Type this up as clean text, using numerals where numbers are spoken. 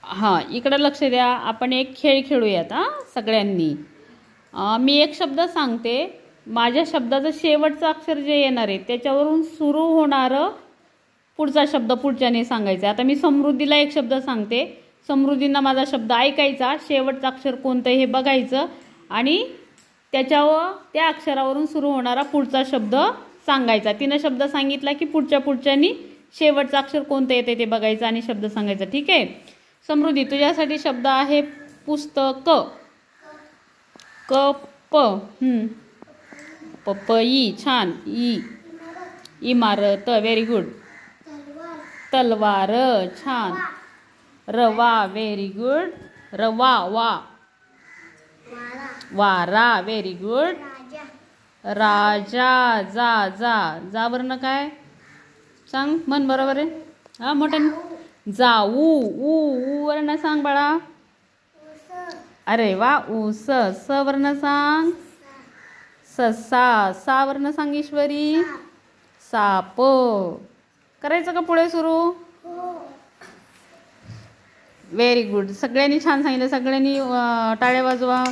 हां, इकडं लक्ष द्या. आपण एक खेळ खेळूयात हां सगळ्यांनी. मी एक शब्द सांगते. माझ्या शब्दाचं शेवटचं अक्षर जे येणार आहे त्याच्यावरून सुरू होणारं पुढचा शब्द पुढच्याने सांगायचा. आता मी समृद्धीला एक शब्द सांगते. समृद्धींना माझा शब्द ऐकायचा, शेवटचं अक्षर कोणतं हे बघायचं आणि त्या अक्षरावरून सुरू होणारा पुढचा शब्द सांगायचा. तिनं शब्द सांगितला की पुढच्यानी शेवटचं अक्षर कोणतं येते ते बघायचं आणि शब्द सांगायचा. ठीक आहे. समृद्धी, तुझ्यासाठी शब्द आहे पुस्तक. क प पपई. छान. इमारत. Very good. तलवार. छान. रवा. Very good. रवा. वारा. Very good. राजा. जा वरनं काय सांग, मन बरोबर आहे. हा मोठ्याने. जाऊ. ऊ वरनं सांग बाळा. अरे वा. ऊस. स वरनं सांग. ससा. सा वरनं सांग ईश्वरी. साप. करायचं का पुढे सुरू? Very good. सगळ्यांनी छान सांगितलं. सगळ्यांनी टाळ्या वाजवा.